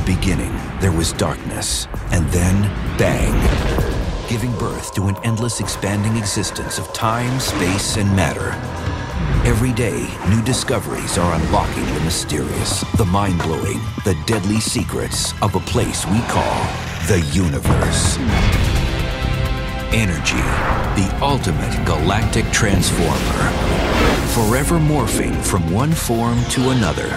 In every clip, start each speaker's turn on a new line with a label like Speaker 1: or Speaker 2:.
Speaker 1: the beginning, there was darkness, and then, bang, giving birth to an endless expanding existence of time, space, and matter. Every day, new discoveries are unlocking the mysterious, the mind-blowing, the deadly secrets of a place we call the universe. Energy, the ultimate galactic transformer, forever morphing from one form to another.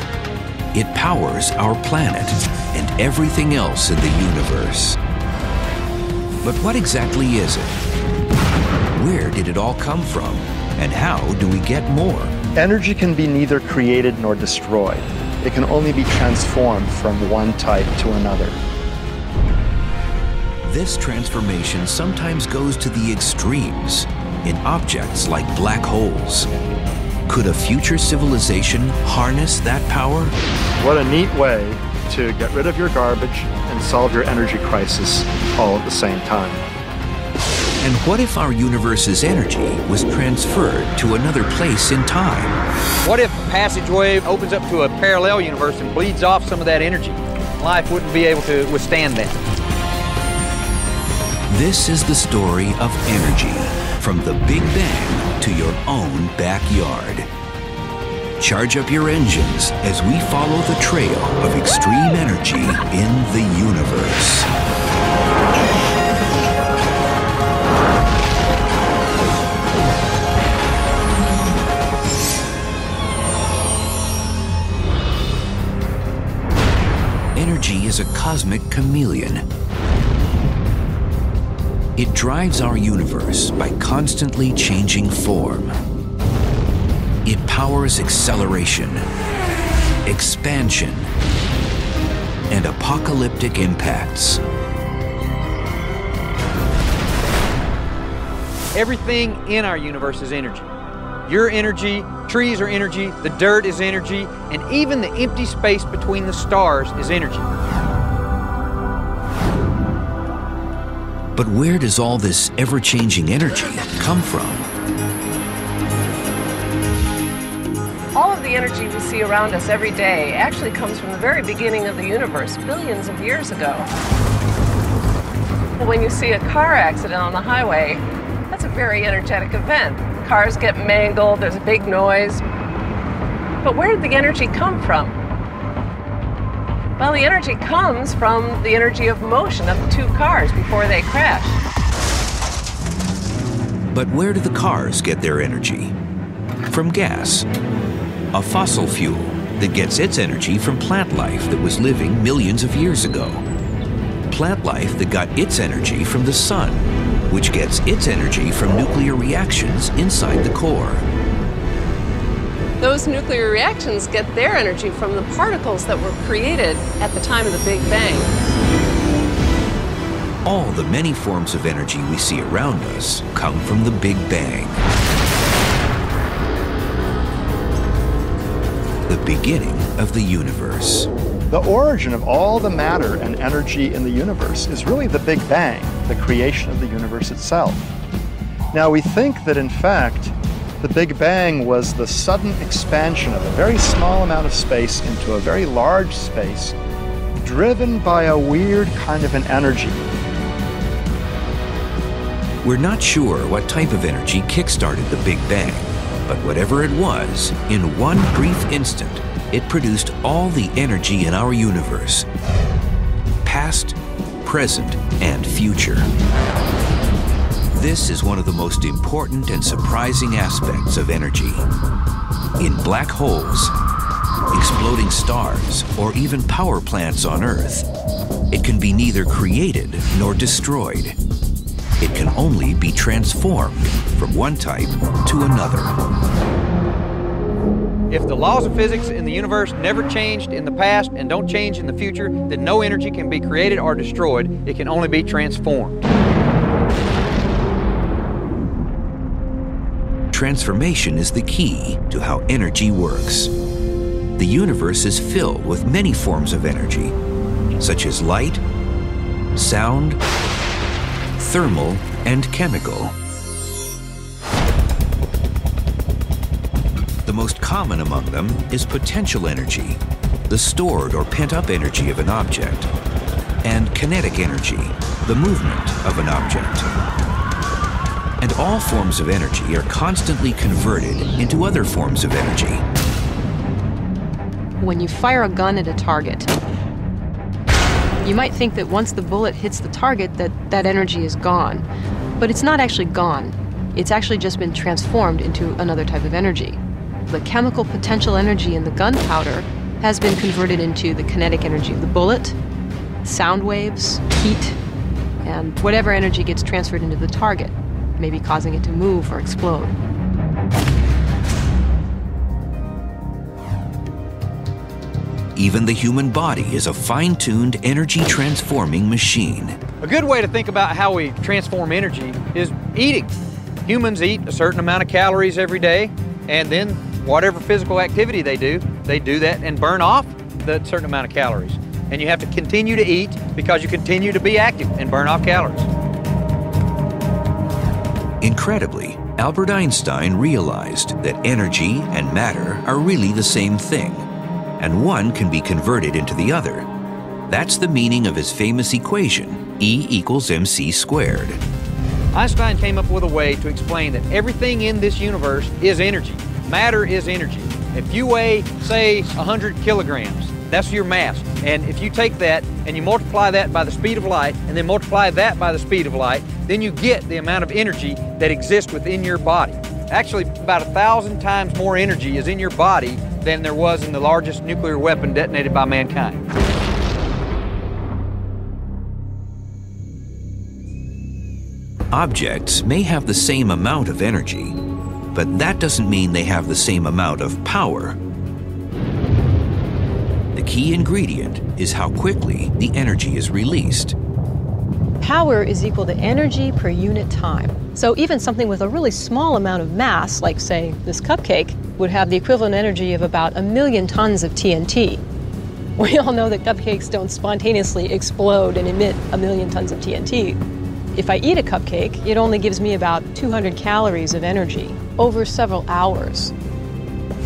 Speaker 1: It powers our planet and everything else in the universe. But what exactly is it? Where did it all come from? And how do we get more?
Speaker 2: Energy can be neither created nor destroyed. It can only be transformed from one type to another.
Speaker 1: This transformation sometimes goes to the extremes in objects like black holes. Could a future civilization harness that power?
Speaker 2: What a neat way to get rid of your garbage and solve your energy crisis all at the same time.
Speaker 1: And what if our universe's energy was transferred to another place in time?
Speaker 3: What if a passageway opens up to a parallel universe and bleeds off some of that energy? Life wouldn't be able to withstand that.
Speaker 1: This is the story of energy, from the Big Bang to your own backyard. Charge up your engines as we follow the trail of extreme energy in the universe. Energy is a cosmic chameleon. It drives our universe by constantly changing form. It powers acceleration, expansion, and apocalyptic impacts.
Speaker 3: Everything in our universe is energy. Your energy, trees are energy, the dirt is energy, and even the empty space between the stars is energy.
Speaker 1: But where does all this ever-changing energy come from?
Speaker 4: All of the energy we see around us every day actually comes from the very beginning of the universe, billions of years ago. When you see a car accident on the highway, that's a very energetic event. Cars get mangled, there's a big noise. But where did the energy come from? Well, the energy comes from the energy of motion of the two cars before they crash.
Speaker 1: But where do the cars get their energy? From gas, a fossil fuel that gets its energy from plant life that was living millions of years ago. Plant life that got its energy from the sun, which gets its energy from nuclear reactions inside the core.
Speaker 4: Those nuclear reactions get their energy from the particles that were created at the time of the Big Bang.
Speaker 1: All the many forms of energy we see around us come from the Big Bang. The beginning of the universe.
Speaker 2: The origin of all the matter and energy in the universe is really the Big Bang, the creation of the universe itself. Now, we think that, in fact, the Big Bang was the sudden expansion of a very small amount of space into a very large space, driven by a weird kind of an energy.
Speaker 1: We're not sure what type of energy kick-started the Big Bang, but whatever it was, in one brief instant, it produced all the energy in our universe, past, present, and future. This is one of the most important and surprising aspects of energy. In black holes, exploding stars, or even power plants on Earth, it can be neither created nor destroyed. It can only be transformed from one type to another.
Speaker 3: If the laws of physics in the universe never changed in the past and don't change in the future, then no energy can be created or destroyed. It can only be transformed.
Speaker 1: Transformation is the key to how energy works. The universe is filled with many forms of energy, such as light, sound, thermal, and chemical. The most common among them is potential energy, the the stored or pent-up energy of an object, and kinetic energy, the movement of an object. And all forms of energy are constantly converted into other forms of energy.
Speaker 5: When you fire a gun at a target, you might think that once the bullet hits the target that energy is gone. But it's not actually gone. It's actually just been transformed into another type of energy. The chemical potential energy in the gunpowder has been converted into the kinetic energy of the bullet, sound waves, heat, and whatever energy gets transferred into the target, maybe causing it to move or explode.
Speaker 1: Even the human body is a fine-tuned energy-transforming machine.
Speaker 3: A good way to think about how we transform energy is eating. Humans eat a certain amount of calories every day, and then whatever physical activity they do that and burn off that certain amount of calories. And you have to continue to eat because you continue to be active and burn off calories.
Speaker 1: Incredibly, Albert Einstein realized that energy and matter are really the same thing, and one can be converted into the other. That's the meaning of his famous equation, E equals mc squared.
Speaker 3: Einstein came up with a way to explain that everything in this universe is energy. Matter is energy. If you weigh, say, 100 kilograms, that's your mass. And if you take that and you multiply that by the speed of light and then multiply that by the speed of light, then you get the amount of energy that exists within your body. Actually, about 1,000 times more energy is in your body than there was in the largest nuclear weapon detonated by mankind.
Speaker 1: Objects may have the same amount of energy, but that doesn't mean they have the same amount of power. The key ingredient is how quickly the energy is released.
Speaker 5: Power is equal to energy per unit time. So even something with a really small amount of mass, like say this cupcake, would have the equivalent energy of about 1,000,000 tons of TNT. We all know that cupcakes don't spontaneously explode and emit 1,000,000 tons of TNT. If I eat a cupcake, it only gives me about 200 calories of energy over several hours.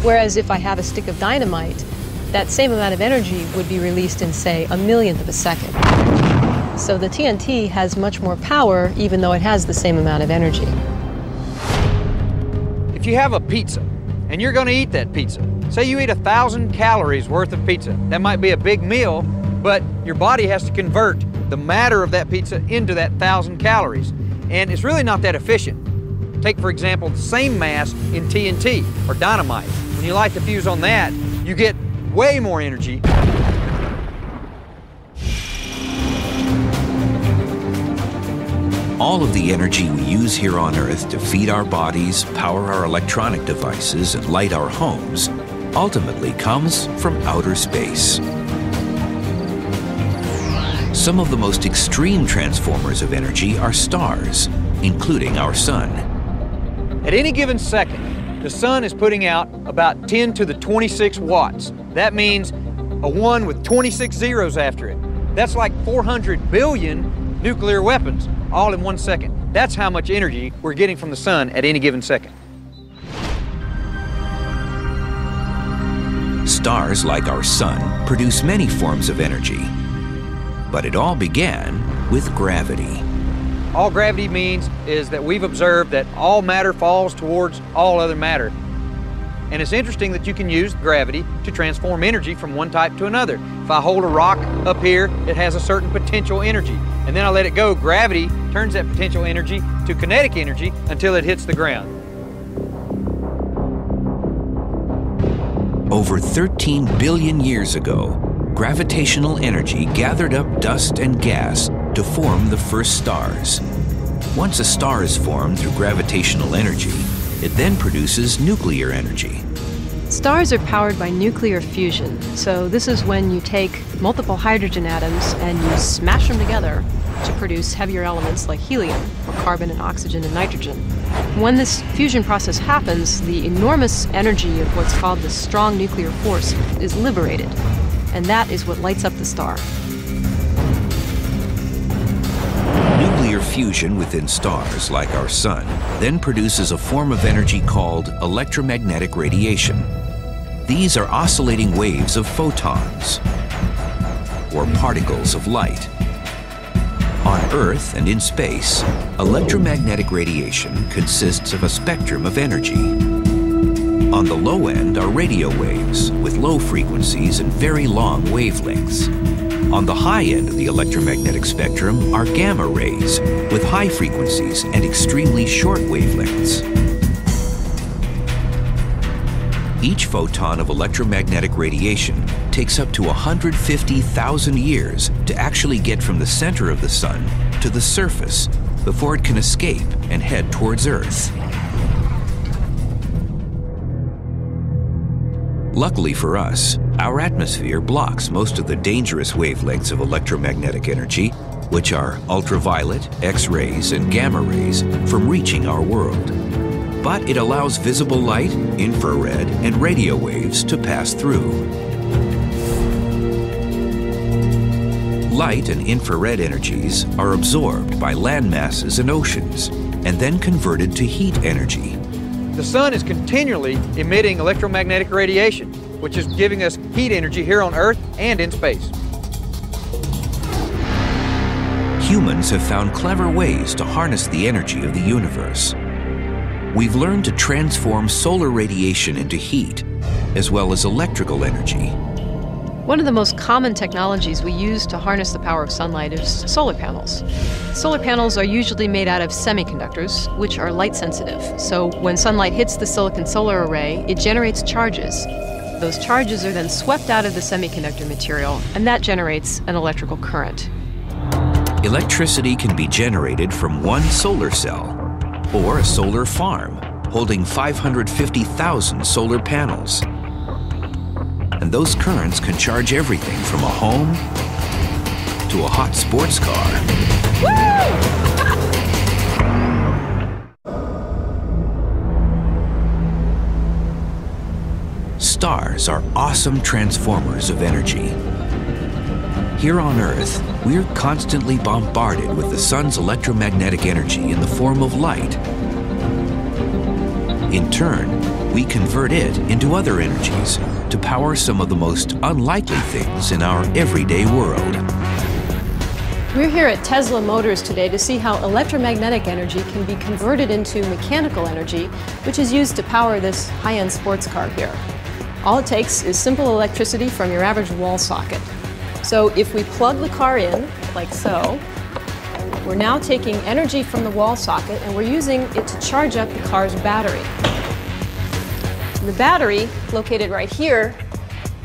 Speaker 5: Whereas if I have a stick of dynamite, that same amount of energy would be released in, say, 1,000,000th of a second. So the TNT has much more power, even though it has the same amount of energy.
Speaker 3: If you have a pizza, and you're going to eat that pizza, say you eat 1,000 calories worth of pizza, that might be a big meal, but your body has to convert the matter of that pizza into that 1,000 calories. And it's really not that efficient. Take, for example, the same mass in TNT or dynamite. When you light the fuse on that, you get way more energy.
Speaker 1: All of the energy we use here on Earth to feed our bodies, power our electronic devices, and light our homes ultimately comes from outer space. Some of the most extreme transformers of energy are stars, including our sun.
Speaker 3: At any given second, the sun is putting out about 10 to the 26 watts. That means a 1 with 26 zeros after it. That's like 400 billion nuclear weapons all in 1 second. That's how much energy we're getting from the sun at any given second.
Speaker 1: Stars, like our sun, produce many forms of energy. But it all began with gravity.
Speaker 3: All gravity means is that we've observed that all matter falls towards all other matter. And it's interesting that you can use gravity to transform energy from one type to another. If I hold a rock up here, it has a certain potential energy. And then I let it go, gravity turns that potential energy to kinetic energy until it hits the ground.
Speaker 1: Over 13 billion years ago, gravitational energy gathered up dust and gas to form the first stars. Once a star is formed through gravitational energy, it then produces nuclear energy.
Speaker 5: Stars are powered by nuclear fusion. So this is when you take multiple hydrogen atoms and you smash them together to produce heavier elements like helium, or carbon and oxygen and nitrogen. When this fusion process happens, the enormous energy of what's called the strong nuclear force is liberated. And that is what lights up the star.
Speaker 1: Nuclear fusion within stars, like our sun, then produces a form of energy called electromagnetic radiation. These are oscillating waves of photons, or particles of light. On Earth and in space, electromagnetic radiation consists of a spectrum of energy. On the low end are radio waves with low frequencies and very long wavelengths. On the high end of the electromagnetic spectrum are gamma rays with high frequencies and extremely short wavelengths. Each photon of electromagnetic radiation takes up to 150,000 years to actually get from the center of the sun to the surface before it can escape and head towards Earth. Luckily for us, our atmosphere blocks most of the dangerous wavelengths of electromagnetic energy, which are ultraviolet, X-rays, and gamma rays, from reaching our world. But it allows visible light, infrared, and radio waves to pass through. Light and infrared energies are absorbed by land masses and oceans, and then converted to heat energy.
Speaker 3: The sun is continually emitting electromagnetic radiation, which is giving us heat energy here on Earth and in space.
Speaker 1: Humans have found clever ways to harness the energy of the universe. We've learned to transform solar radiation into heat, as well as electrical energy.
Speaker 5: One of the most common technologies we use to harness the power of sunlight is solar panels. Solar panels are usually made out of semiconductors, which are light sensitive. So when sunlight hits the silicon solar array, it generates charges. Those charges are then swept out of the semiconductor material, and that generates an electrical current.
Speaker 1: Electricity can be generated from one solar cell or a solar farm holding 550,000 solar panels. And those currents can charge everything from a home to a hot sports car. Stars are awesome transformers of energy. Here on Earth, we're constantly bombarded with the sun's electromagnetic energy in the form of light. In turn, we convert it into other energies to power some of the most unlikely things in our everyday world.
Speaker 5: We're here at Tesla Motors today to see how electromagnetic energy can be converted into mechanical energy, which is used to power this high-end sports car here. All it takes is simple electricity from your average wall socket. So if we plug the car in, like so, we're now taking energy from the wall socket and we're using it to charge up the car's battery. The battery, located right here,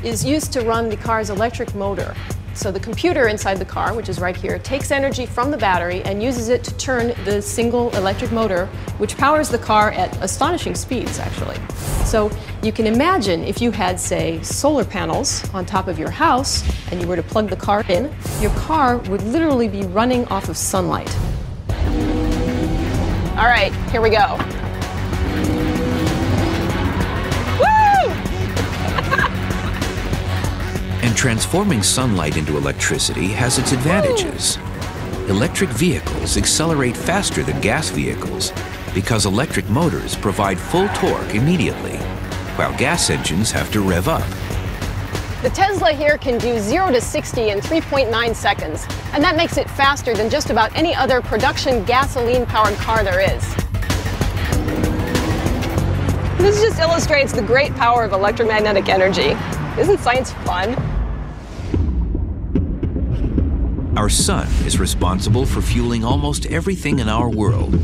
Speaker 5: is used to run the car's electric motor. So the computer inside the car, which is right here, takes energy from the battery and uses it to turn the single electric motor, which powers the car at astonishing speeds, actually. So you can imagine if you had, say, solar panels on top of your house and you were to plug the car in, your car would literally be running off of sunlight. All right, here we go.
Speaker 1: And transforming sunlight into electricity has its advantages. Electric vehicles accelerate faster than gas vehicles because electric motors provide full torque immediately, while gas engines have to rev up.
Speaker 5: The Tesla here can do 0 to 60 in 3.9 seconds, and that makes it faster than just about any other production gasoline-powered car there is. This just illustrates the great power of electromagnetic energy. Isn't science fun?
Speaker 1: Our sun is responsible for fueling almost everything in our world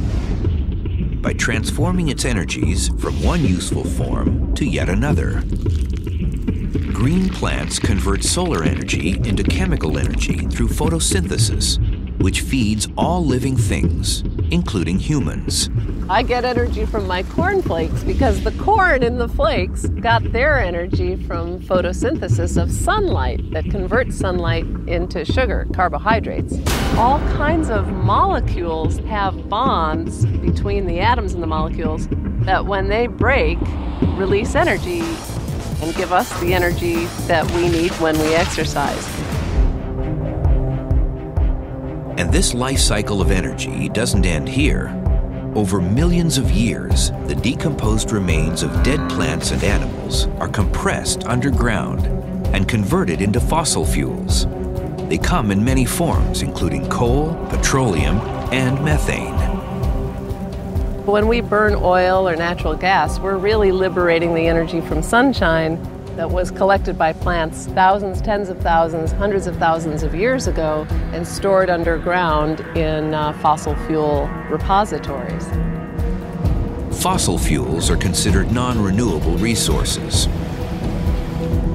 Speaker 1: by transforming its energies from one useful form to yet another. Green plants convert solar energy into chemical energy through photosynthesis, which feeds all living things, including humans.
Speaker 4: I get energy from my corn flakes because the corn in the flakes got their energy from photosynthesis of sunlight that converts sunlight into sugar, carbohydrates. All kinds of molecules have bonds between the atoms in the molecules that when they break, release energy and give us the energy that we need when we exercise.
Speaker 1: And this life cycle of energy doesn't end here. Over millions of years, the decomposed remains of dead plants and animals fuels are compressed underground and converted into fossil fuels. They come in many forms, including coal, petroleum, and methane.
Speaker 4: When we burn oil or natural gas, we're really liberating the energy from sunshine that was collected by plants thousands, tens of thousands, hundreds of thousands of years ago and stored underground in fossil fuel repositories.
Speaker 1: Fossil fuels are considered non-renewable resources.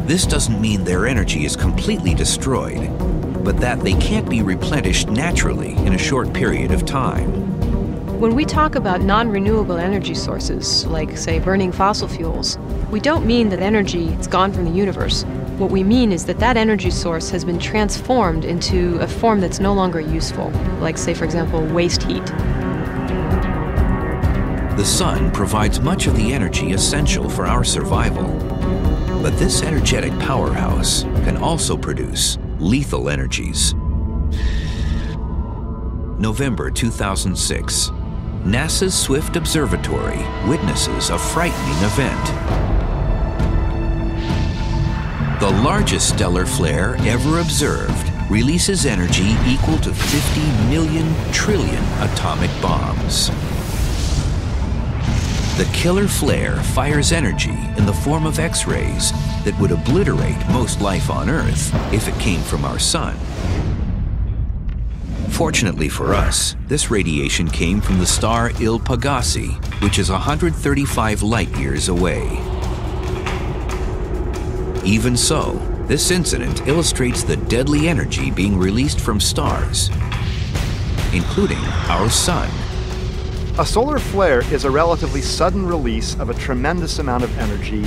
Speaker 1: This doesn't mean their energy is completely destroyed, but that they can't be replenished naturally in a short period of time.
Speaker 5: When we talk about non-renewable energy sources, like, say, burning fossil fuels, we don't mean that energy is gone from the universe. What we mean is that that energy source has been transformed into a form that's no longer useful, like, say, for example, waste heat.
Speaker 1: The sun provides much of the energy essential for our survival. But this energetic powerhouse can also produce lethal energies. November 2006, NASA's Swift Observatory witnesses a frightening event. The largest stellar flare ever observed releases energy equal to 50 million trillion atomic bombs. The killer flare fires energy in the form of X-rays that would obliterate most life on Earth if it came from our sun. Fortunately for us, this radiation came from the star Il Pegasi, which is 135 light-years away. Even so, this incident illustrates the deadly energy being released from stars, including our sun.
Speaker 2: A solar flare is a relatively sudden release of a tremendous amount of energy.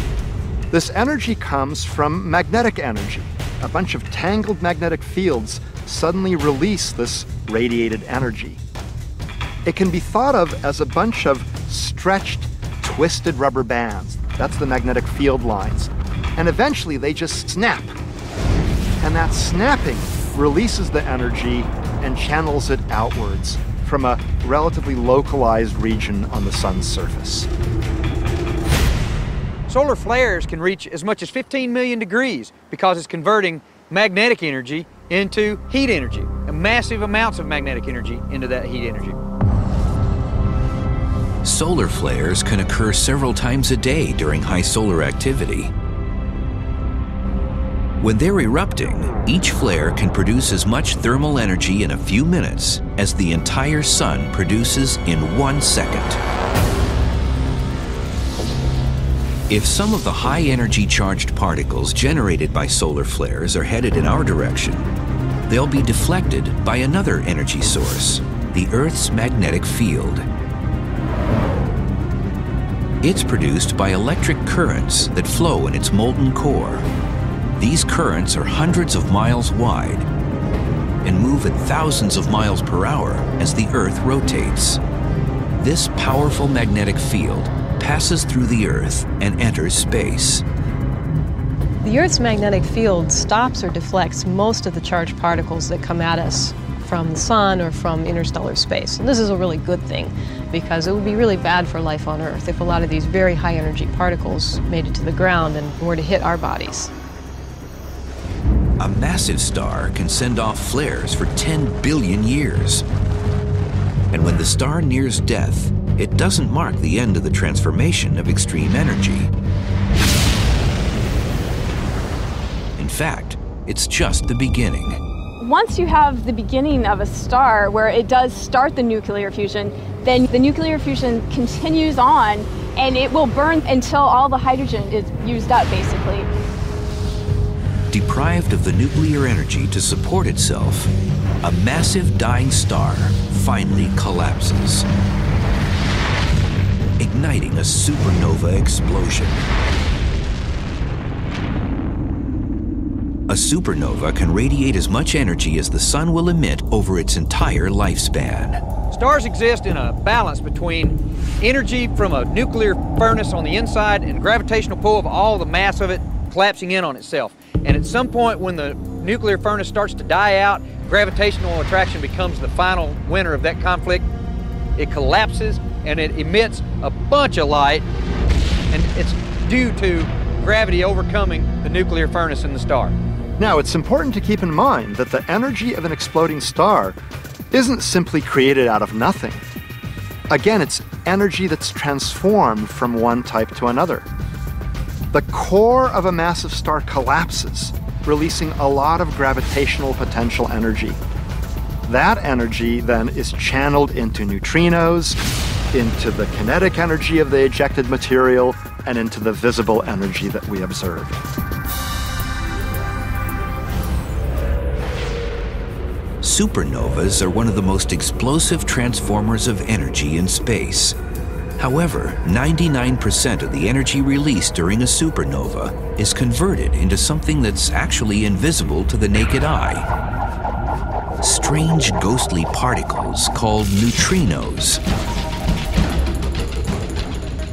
Speaker 2: This energy comes from magnetic energy. A bunch of tangled magnetic fields suddenly release this radiated energy. It can be thought of as a bunch of stretched, twisted rubber bands. That's the magnetic field lines. And eventually they just snap. And that snapping releases the energy and channels it outwards from a relatively localized region on the sun's surface.
Speaker 3: Solar flares can reach as much as 15 million degrees because it's converting magnetic energy into heat energy, and massive amounts of magnetic energy into that heat energy.
Speaker 1: Solar flares can occur several times a day during high solar activity. When they're erupting, each flare can produce as much thermal energy in a few minutes as the entire sun produces in 1 second. If some of the high-energy charged particles generated by solar flares are headed in our direction, they'll be deflected by another energy source, the Earth's magnetic field. It's produced by electric currents that flow in its molten core. These currents are hundreds of miles wide and move at thousands of miles per hour as the Earth rotates. This powerful magnetic field passes through the Earth and enters space.
Speaker 5: The Earth's magnetic field stops or deflects most of the charged particles that come at us from the sun or from interstellar space. And this is a really good thing, because it would be really bad for life on Earth if a lot of these very high energy particles made it to the ground and were to hit our bodies.
Speaker 1: A massive star can send off flares for 10 billion years. And when the star nears death, it doesn't mark the end of the transformation of extreme energy. In fact, it's just the beginning.
Speaker 6: Once you have the beginning of a star where it does start the nuclear fusion, then the nuclear fusion continues on and it will burn until all the hydrogen is used up, basically.
Speaker 1: Deprived of the nuclear energy to support itself, a massive dying star finally collapses, igniting a supernova explosion. A supernova can radiate as much energy as the sun will emit over its entire lifespan.
Speaker 3: Stars exist in a balance between energy from a nuclear furnace on the inside and gravitational pull of all the mass of it collapsing in on itself. And at some point when the nuclear furnace starts to die out, gravitational attraction becomes the final winner of that conflict. It collapses and it emits a bunch of light, and it's due to gravity overcoming the nuclear furnace in the star.
Speaker 2: Now, it's important to keep in mind that the energy of an exploding star isn't simply created out of nothing. Again, it's energy that's transformed from one type to another. The core of a massive star collapses, releasing a lot of gravitational potential energy. That energy then is channeled into neutrinos, into the kinetic energy of the ejected material, and into the visible energy that we observe.
Speaker 1: Supernovas are one of the most explosive transformers of energy in space. However, 99% of the energy released during a supernova is converted into something that's actually invisible to the naked eye. Strange ghostly particles called neutrinos.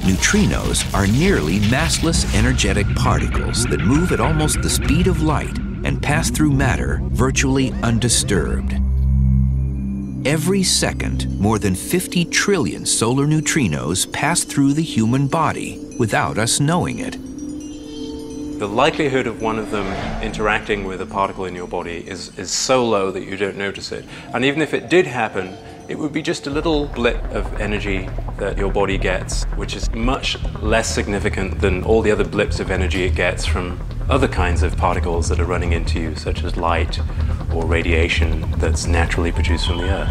Speaker 1: Neutrinos are nearly massless energetic particles that move at almost the speed of light and pass through matter virtually undisturbed. Every second, more than 50 trillion solar neutrinos pass through the human body without us knowing it.
Speaker 7: The likelihood of one of them interacting with a particle in your body is so low that you don't notice it. And even if it did happen, it would be just a little blip of energy that your body gets, which is much less significant than all the other blips of energy it gets from other kinds of particles that are running into you, such as light or radiation that's naturally produced from the Earth.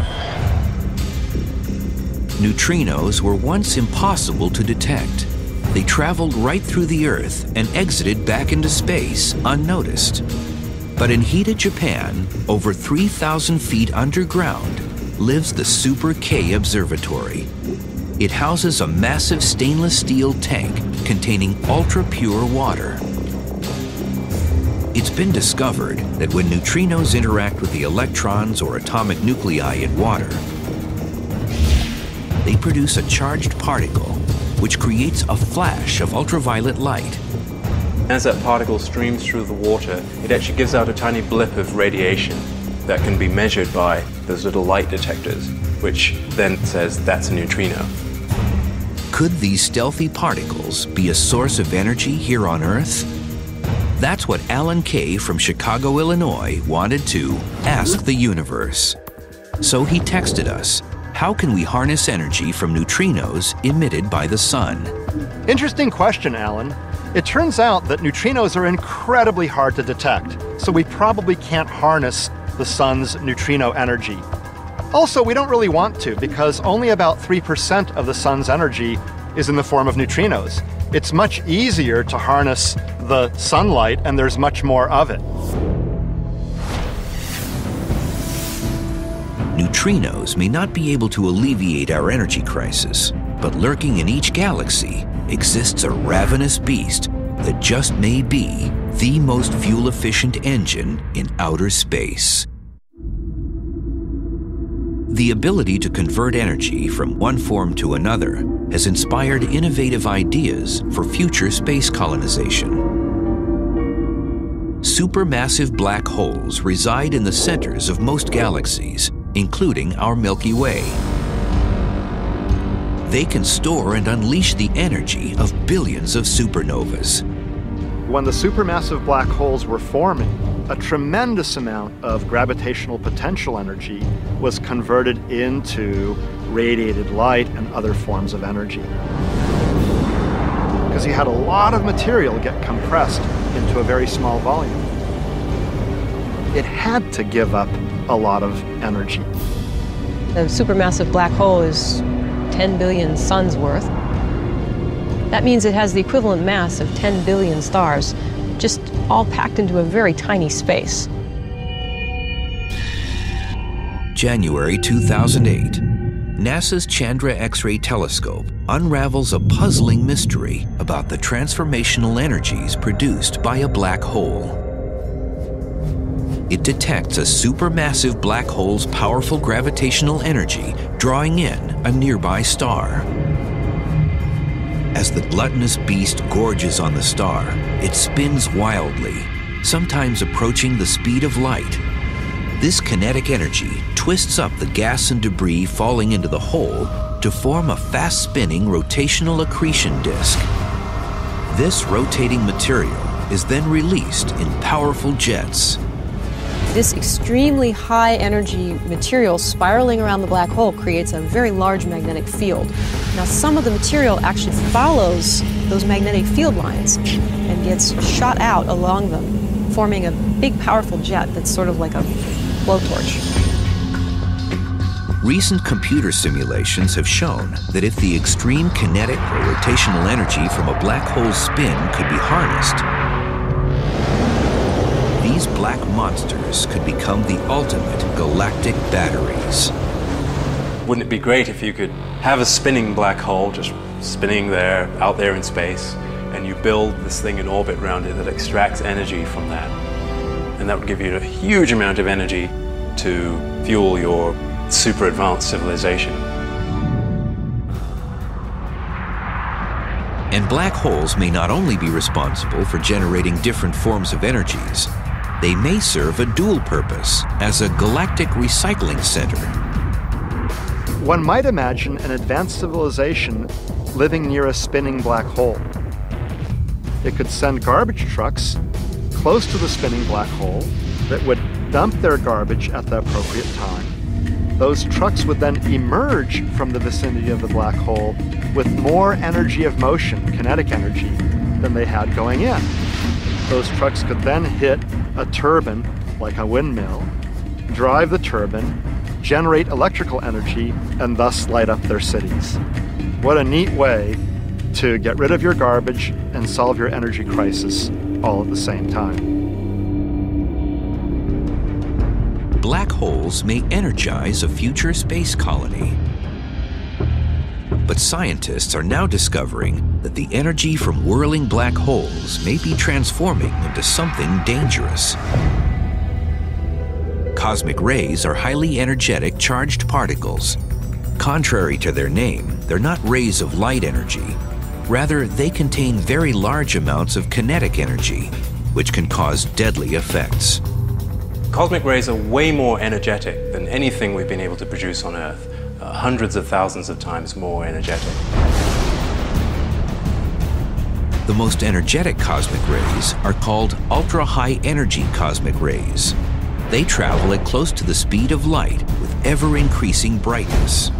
Speaker 1: Neutrinos were once impossible to detect. They traveled right through the Earth and exited back into space unnoticed. But in Hida, Japan, over 3,000 feet underground, lives the Super K Observatory. It houses a massive stainless steel tank containing ultra-pure water. It's been discovered that when neutrinos interact with the electrons or atomic nuclei in water, they produce a charged particle, which creates a flash of ultraviolet light.
Speaker 7: As that particle streams through the water, it actually gives out a tiny blip of radiation that can be measured by those little light detectors, which then says that's a neutrino.
Speaker 1: Could these stealthy particles be a source of energy here on Earth? That's what Alan Kay from Chicago, Illinois wanted to ask the universe. So he texted us, how can we harness energy from neutrinos emitted by the sun?
Speaker 2: Interesting question, Alan. It turns out that neutrinos are incredibly hard to detect, so we probably can't harness the sun's neutrino energy. Also, we don't really want to, because only about 3% of the sun's energy is in the form of neutrinos. It's much easier to harness the sunlight, and there's much more of it.
Speaker 1: Neutrinos may not be able to alleviate our energy crisis, but lurking in each galaxy exists a ravenous beast that just may be the most fuel-efficient engine in outer space. The ability to convert energy from one form to another has inspired innovative ideas for future space colonization. Supermassive black holes reside in the centers of most galaxies, including our Milky Way. They can store and unleash the energy of billions of supernovas.
Speaker 2: When the supermassive black holes were forming, a tremendous amount of gravitational potential energy was converted into radiated light and other forms of energy. Because you had a lot of material get compressed into a very small volume. It had to give up a lot of energy.
Speaker 5: The supermassive black hole is 10 billion suns worth. That means it has the equivalent mass of 10 billion stars, just all packed into a very tiny space.
Speaker 1: January 2008. NASA's Chandra X-ray telescope unravels a puzzling mystery about the transformational energies produced by a black hole. It detects a supermassive black hole's powerful gravitational energy drawing in a nearby star. As the gluttonous beast gorges on the star, it spins wildly, sometimes approaching the speed of light. This kinetic energy twists up the gas and debris falling into the hole to form a fast-spinning rotational accretion disk. This rotating material is then released in powerful jets.
Speaker 5: This extremely high energy material spiraling around the black hole creates a very large magnetic field. Now, some of the material actually follows those magnetic field lines and gets shot out along them, forming a big powerful jet that's sort of like a blowtorch.
Speaker 1: Recent computer simulations have shown that if the extreme kinetic or rotational energy from a black hole's spin could be harnessed, these black monsters could become the ultimate galactic batteries.
Speaker 7: Wouldn't it be great if you could have a spinning black hole just spinning there, out there in space, and you build this thing in orbit around it that extracts energy from that. And that would give you a huge amount of energy to fuel your super advanced civilization.
Speaker 1: And black holes may not only be responsible for generating different forms of energies, they may serve a dual purpose as a galactic recycling center.
Speaker 2: One might imagine an advanced civilization living near a spinning black hole. It could send garbage trucks close to the spinning black hole that would dump their garbage at the appropriate time. Those trucks would then emerge from the vicinity of the black hole with more energy of motion, kinetic energy, than they had going in. Those trucks could then hit a turbine, like a windmill, drive the turbine, generate electrical energy, and thus light up their cities. What a neat way to get rid of your garbage and solve your energy crisis all at the same time.
Speaker 1: Black holes may energize a future space colony. But scientists are now discovering that the energy from whirling black holes may be transforming into something dangerous. Cosmic rays are highly energetic charged particles. Contrary to their name, they're not rays of light energy. Rather, they contain very large amounts of kinetic energy, which can cause deadly effects.
Speaker 7: Cosmic rays are way more energetic than anything we've been able to produce on Earth. Hundreds of thousands of times more energetic.
Speaker 1: The most energetic cosmic rays are called ultra-high energy cosmic rays. They travel at close to the speed of light with ever-increasing brightness.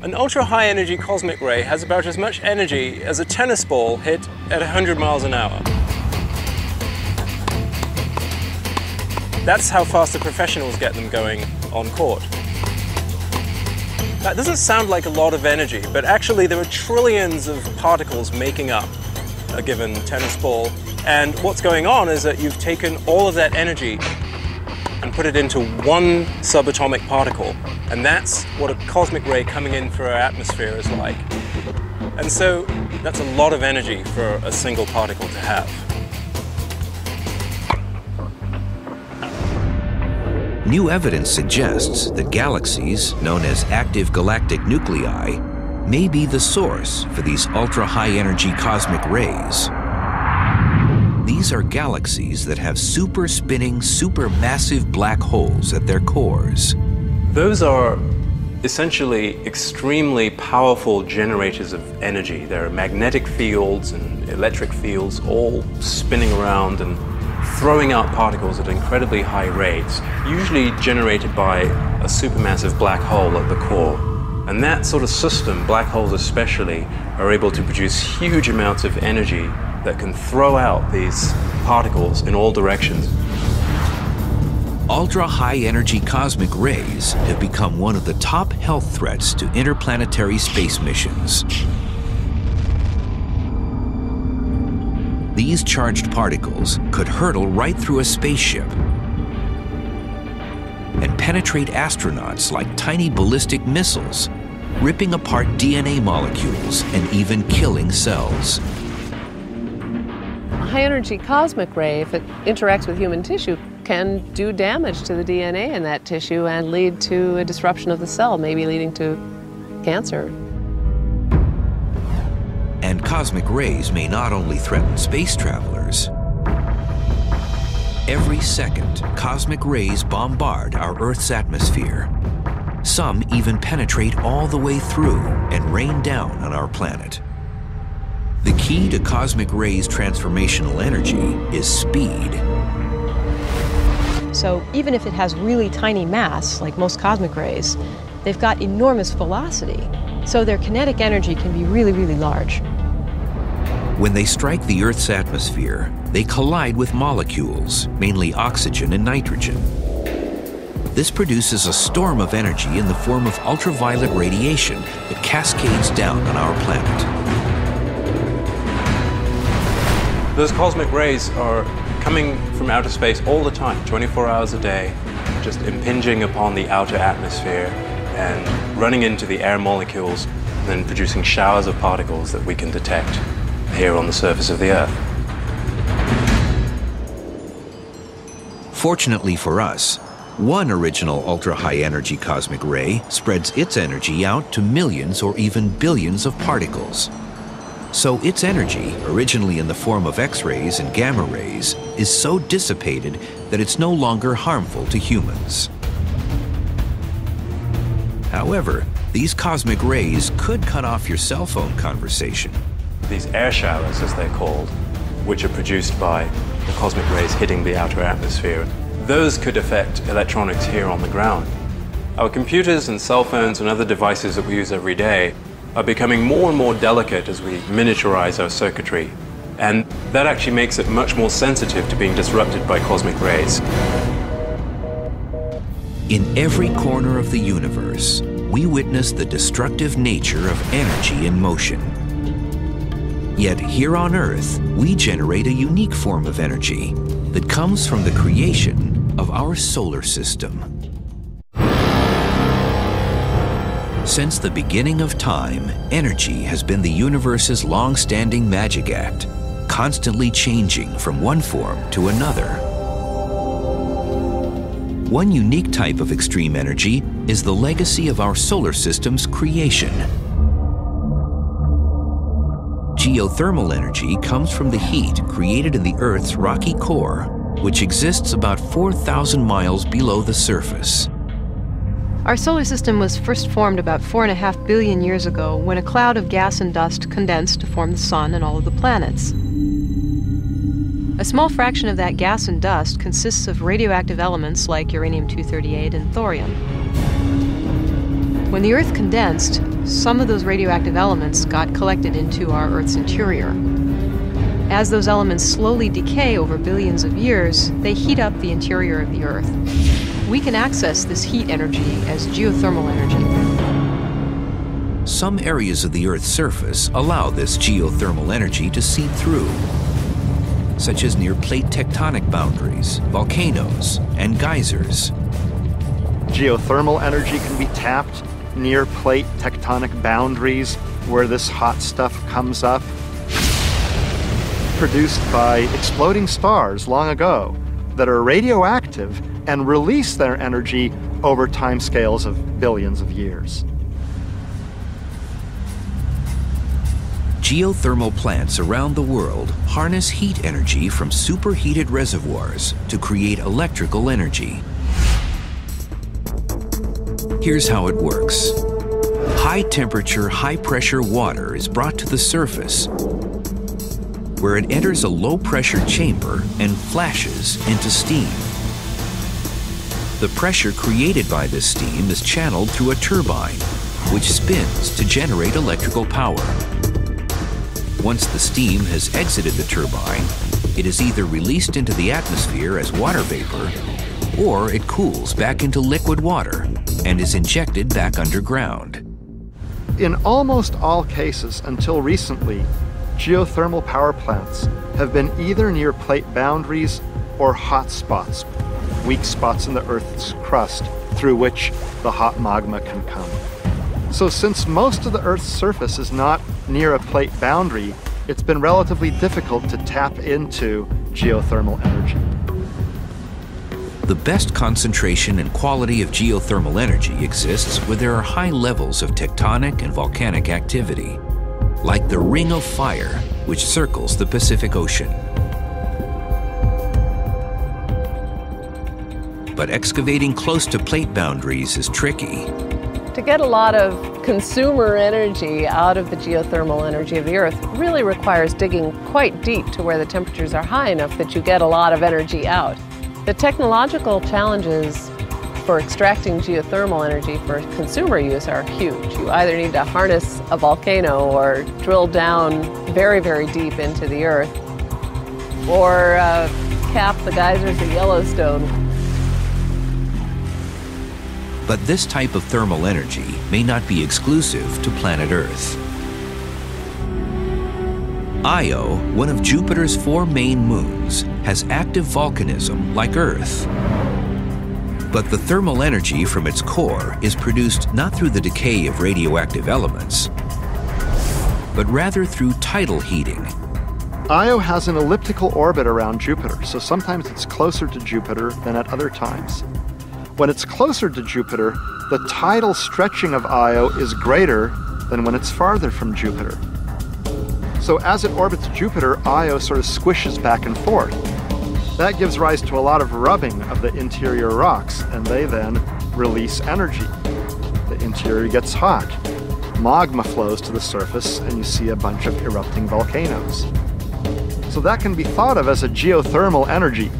Speaker 7: An ultra-high energy cosmic ray has about as much energy as a tennis ball hit at 100 miles an hour. That's how fast the professionals get them going on court. That doesn't sound like a lot of energy, but actually there are trillions of particles making up a given tennis ball. And what's going on is that you've taken all of that energy and put it into one subatomic particle. And that's what a cosmic ray coming in through our atmosphere is like. And so that's a lot of energy for a single particle to have.
Speaker 1: New evidence suggests that galaxies, known as active galactic nuclei, may be the source for these ultra-high energy cosmic rays. These are galaxies that have super-spinning, supermassive black holes at their cores.
Speaker 7: Those are essentially extremely powerful generators of energy. There are magnetic fields and electric fields all spinning around and throwing out particles at incredibly high rates, usually generated by a supermassive black hole at the core. And that sort of system, black holes especially, are able to produce huge amounts of energy that can throw out these particles in all directions.
Speaker 1: Ultra-high energy cosmic rays have become one of the top health threats to interplanetary space missions. These charged particles could hurtle right through a spaceship and penetrate astronauts like tiny ballistic missiles, ripping apart DNA molecules and even killing cells.
Speaker 4: A high-energy cosmic ray, if it interacts with human tissue, can do damage to the DNA in that tissue and lead to a disruption of the cell, maybe leading to cancer.
Speaker 1: And cosmic rays may not only threaten space travelers. Every second, cosmic rays bombard our Earth's atmosphere. Some even penetrate all the way through and rain down on our planet. The key to cosmic rays' transformational energy is speed.
Speaker 5: So even if it has really tiny mass, like most cosmic rays, they've got enormous velocity. So their kinetic energy can be really, really large.
Speaker 1: When they strike the Earth's atmosphere, they collide with molecules, mainly oxygen and nitrogen. This produces a storm of energy in the form of ultraviolet radiation that cascades down on our planet.
Speaker 7: Those cosmic rays are coming from outer space all the time, 24 hours a day, just impinging upon the outer atmosphere and running into the air molecules, and then producing showers of particles that we can detect here on the surface of the Earth.
Speaker 1: Fortunately for us, one original ultra-high energy cosmic ray spreads its energy out to millions or even billions of particles. So its energy, originally in the form of X-rays and gamma rays, is so dissipated that it's no longer harmful to humans. However, these cosmic rays could cut off your cell phone conversation.
Speaker 7: These air showers, as they're called, which are produced by the cosmic rays hitting the outer atmosphere, those could affect electronics here on the ground. Our computers and cell phones and other devices that we use every day are becoming more and more delicate as we miniaturize our circuitry, and that actually makes it much more sensitive to being disrupted by cosmic rays.
Speaker 1: In every corner of the universe, we witness the destructive nature of energy in motion. Yet here on Earth, we generate a unique form of energy that comes from the creation of our solar system. Since the beginning of time, energy has been the universe's long-standing magic act, constantly changing from one form to another. One unique type of extreme energy is the legacy of our solar system's creation. Geothermal energy comes from the heat created in the Earth's rocky core, which exists about 4,000 miles below the surface.
Speaker 5: Our solar system was first formed about 4.5 billion years ago when a cloud of gas and dust condensed to form the sun and all of the planets. A small fraction of that gas and dust consists of radioactive elements like uranium-238 and thorium. When the Earth condensed, some of those radioactive elements got collected into our Earth's interior. As those elements slowly decay over billions of years, they heat up the interior of the Earth. We can access this heat energy as geothermal energy.
Speaker 1: Some areas of the Earth's surface allow this geothermal energy to seep through, such as near plate tectonic boundaries, volcanoes, and geysers.
Speaker 2: Geothermal energy can be tapped near plate tectonic boundaries where this hot stuff comes up, produced by exploding stars long ago that are radioactive and release their energy over timescales of billions of years.
Speaker 1: Geothermal plants around the world harness heat energy from superheated reservoirs to create electrical energy. Here's how it works. High temperature, high pressure water is brought to the surface, where it enters a low pressure chamber and flashes into steam. The pressure created by this steam is channeled through a turbine, which spins to generate electrical power. Once the steam has exited the turbine, it is either released into the atmosphere as water vapor, or it cools back into liquid water and is injected back underground.
Speaker 2: In almost all cases until recently, geothermal power plants have been either near plate boundaries or hot spots, weak spots in the Earth's crust through which the hot magma can come. So since most of the Earth's surface is not near a plate boundary, it's been relatively difficult to tap into geothermal energy.
Speaker 1: The best concentration and quality of geothermal energy exists where there are high levels of tectonic and volcanic activity, like the Ring of Fire, which circles the Pacific Ocean. But excavating close to plate boundaries is tricky.
Speaker 4: To get a lot of consumer energy out of the geothermal energy of the Earth really requires digging quite deep to where the temperatures are high enough that you get a lot of energy out. The technological challenges for extracting geothermal energy for consumer use are huge. You either need to harness a volcano or drill down very, very deep into the Earth, or cap the geysers of Yellowstone.
Speaker 1: But this type of thermal energy may not be exclusive to planet Earth. Io, one of Jupiter's 4 main moons, has active volcanism like Earth. But the thermal energy from its core is produced not through the decay of radioactive elements, but rather through tidal heating.
Speaker 2: Io has an elliptical orbit around Jupiter, so sometimes it's closer to Jupiter than at other times. When it's closer to Jupiter, the tidal stretching of Io is greater than when it's farther from Jupiter. So as it orbits Jupiter, Io sort of squishes back and forth. That gives rise to a lot of rubbing of the interior rocks, and they then release energy. The interior gets hot. Magma flows to the surface, and you see a bunch of erupting volcanoes. So that can be thought of as a geothermal energy.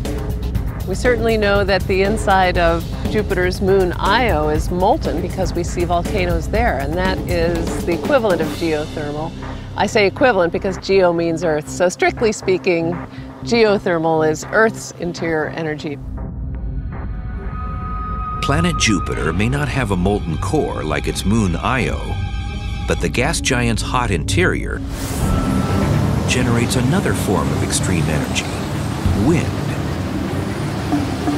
Speaker 4: We certainly know that the inside of Jupiter's moon Io is molten because we see volcanoes there, and that is the equivalent of geothermal. I say equivalent because geo means Earth, so strictly speaking, geothermal is Earth's interior energy.
Speaker 1: Planet Jupiter may not have a molten core like its moon Io, but the gas giant's hot interior generates another form of extreme energy, wind.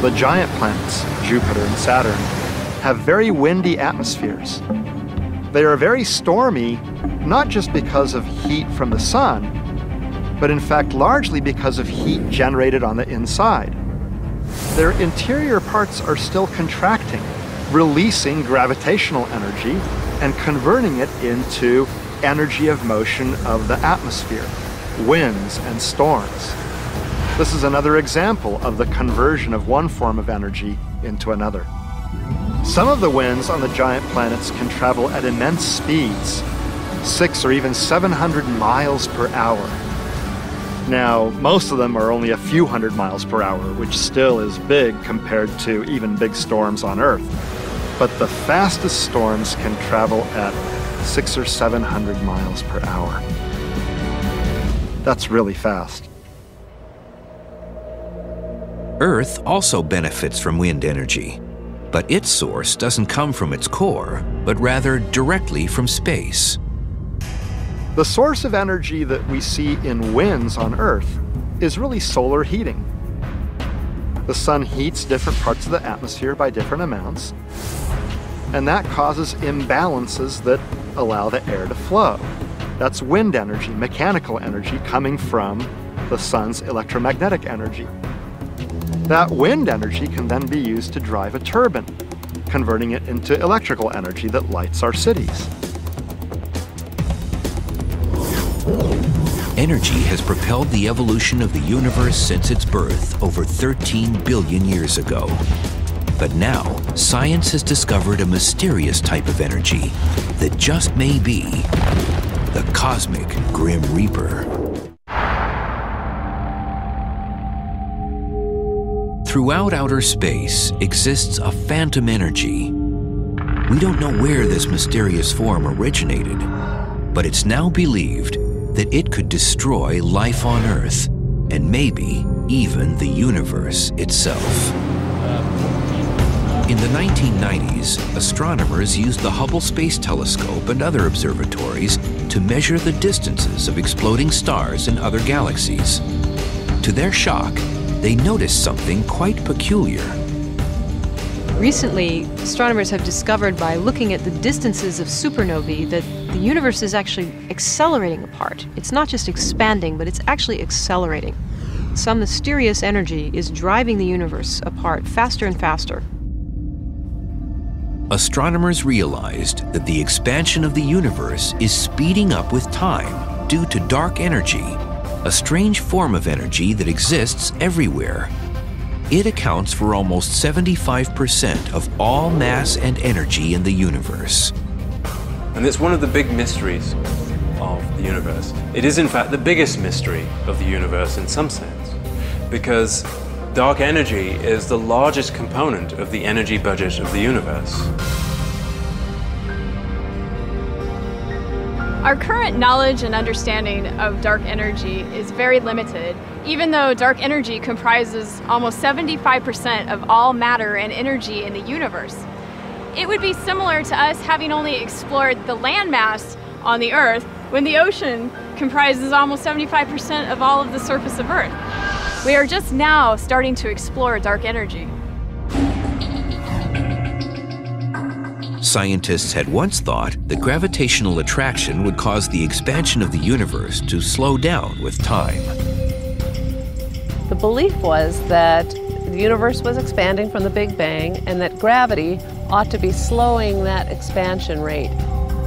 Speaker 2: The giant planets, Jupiter and Saturn, have very windy atmospheres. They are very stormy, not just because of heat from the sun, but in fact largely because of heat generated on the inside. Their interior parts are still contracting, releasing gravitational energy and converting it into energy of motion of the atmosphere, winds and storms. This is another example of the conversion of one form of energy into another. Some of the winds on the giant planets can travel at immense speeds, 600 or even 700 miles per hour. Now, most of them are only a few hundred miles per hour, which still is big compared to even big storms on Earth. But the fastest storms can travel at 600 or 700 miles per hour. That's really fast.
Speaker 1: Earth also benefits from wind energy, but its source doesn't come from its core, but rather directly from space.
Speaker 2: The source of energy that we see in winds on Earth is really solar heating. The sun heats different parts of the atmosphere by different amounts, and that causes imbalances that allow the air to flow. That's wind energy, mechanical energy coming from the sun's electromagnetic energy. That wind energy can then be used to drive a turbine, converting it into electrical energy that lights our cities.
Speaker 1: Energy has propelled the evolution of the universe since its birth over 13 billion years ago. But now, science has discovered a mysterious type of energy that just may be the cosmic Grim Reaper. Throughout outer space exists a phantom energy. We don't know where this mysterious form originated, but it's now believed that it could destroy life on Earth, and maybe even the universe itself. In the 1990s, astronomers used the Hubble Space Telescope and other observatories to measure the distances of exploding stars in other galaxies. To their shock, they noticed something quite peculiar.
Speaker 5: Recently, astronomers have discovered by looking at the distances of supernovae that the universe is actually accelerating apart. It's not just expanding, but it's actually accelerating. Some mysterious energy is driving the universe apart faster and faster.
Speaker 1: Astronomers realized that the expansion of the universe is speeding up with time due to dark energy, a strange form of energy that exists everywhere. It accounts for almost 75% of all mass and energy in the universe.
Speaker 7: And it's one of the big mysteries of the universe. It is in fact the biggest mystery of the universe in some sense, because dark energy is the largest component of the energy budget of the universe.
Speaker 6: Our current knowledge and understanding of dark energy is very limited, even though dark energy comprises almost 75% of all matter and energy in the universe. It would be similar to us having only explored the landmass on the Earth when the ocean comprises almost 75% of all of the surface of Earth. We are just now starting to explore dark energy.
Speaker 1: Scientists had once thought that gravitational attraction would cause the expansion of the universe to slow down with time.
Speaker 4: The belief was that the universe was expanding from the Big Bang and that gravity ought to be slowing that expansion rate.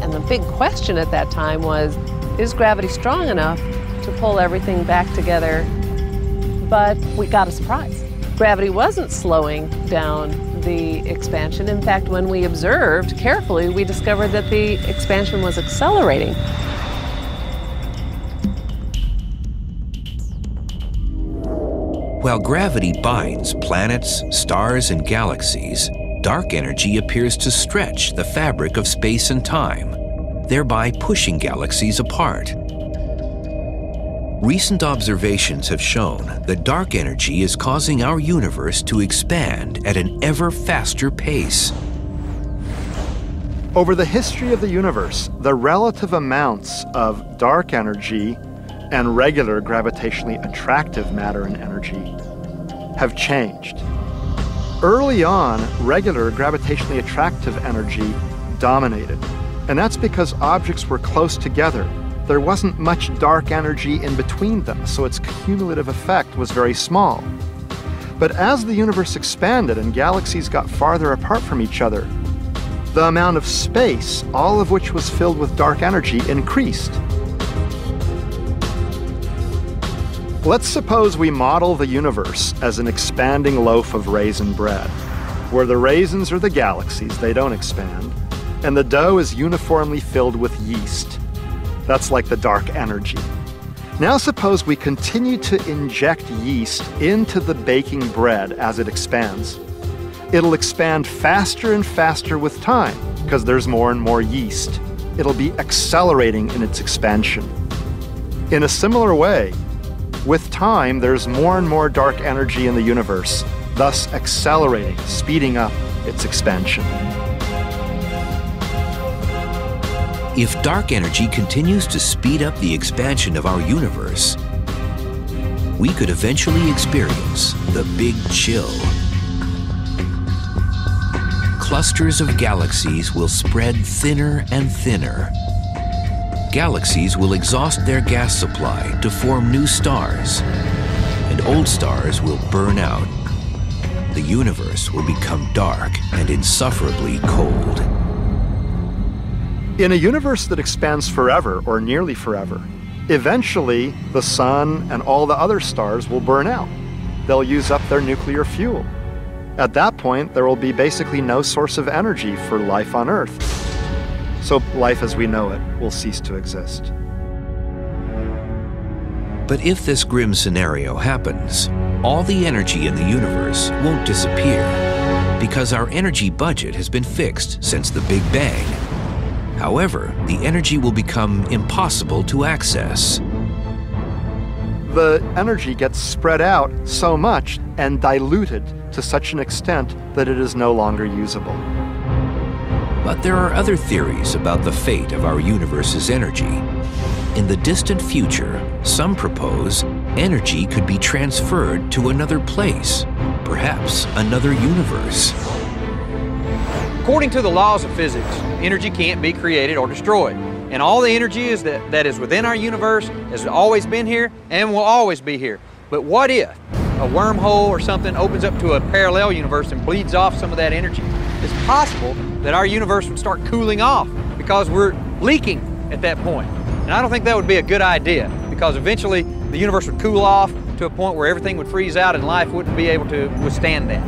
Speaker 4: And the big question at that time was, is gravity strong enough to pull everything back together? But we got a surprise. Gravity wasn't slowing down the expansion. In fact, when we observed carefully, we discovered that the expansion was accelerating.
Speaker 1: While gravity binds planets, stars, and galaxies, dark energy appears to stretch the fabric of space and time, thereby pushing galaxies apart. Recent observations have shown that dark energy is causing our universe to expand at an ever faster pace.
Speaker 2: Over the history of the universe, the relative amounts of dark energy and regular gravitationally attractive matter and energy have changed. Early on, regular gravitationally attractive energy dominated, and that's because objects were close together. There wasn't much dark energy in between them, so its cumulative effect was very small. But as the universe expanded and galaxies got farther apart from each other, the amount of space, all of which was filled with dark energy, increased. Let's suppose we model the universe as an expanding loaf of raisin bread, where the raisins are the galaxies, they don't expand, and the dough is uniformly filled with yeast. That's like the dark energy. Now suppose we continue to inject yeast into the baking bread as it expands. It'll expand faster and faster with time because there's more and more yeast. It'll be accelerating in its expansion. In a similar way, with time, there's more and more dark energy in the universe, thus accelerating, speeding up its expansion.
Speaker 1: If dark energy continues to speed up the expansion of our universe, we could eventually experience the Big Chill. Clusters of galaxies will spread thinner and thinner. Galaxies will exhaust their gas supply to form new stars, and old stars will burn out. The universe will become dark and insufferably cold.
Speaker 2: In a universe that expands forever, or nearly forever, eventually the sun and all the other stars will burn out. They'll use up their nuclear fuel. At that point, there will be basically no source of energy for life on Earth. So life as we know it will cease to exist.
Speaker 1: But if this grim scenario happens, all the energy in the universe won't disappear, because our energy budget has been fixed since the Big Bang. However, the energy will become impossible to access.
Speaker 2: The energy gets spread out so much and diluted to such an extent that it is no longer usable.
Speaker 1: But there are other theories about the fate of our universe's energy. In the distant future, some propose energy could be transferred to another place, perhaps another universe.
Speaker 3: According to the laws of physics, energy can't be created or destroyed. And all the energy that is within our universe has always been here and will always be here. But what if a wormhole or something opens up to a parallel universe and bleeds off some of that energy? It's possible that our universe would start cooling off because we're leaking at that point. And I don't think that would be a good idea, because eventually the universe would cool off to a point where everything would freeze out and life wouldn't be able to withstand that.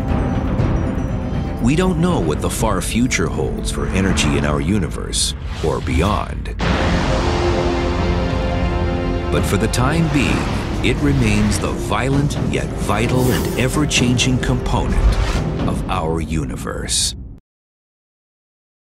Speaker 1: We don't know what the far future holds for energy in our universe or beyond. But for the time being, it remains the violent yet vital and ever-changing component of our universe.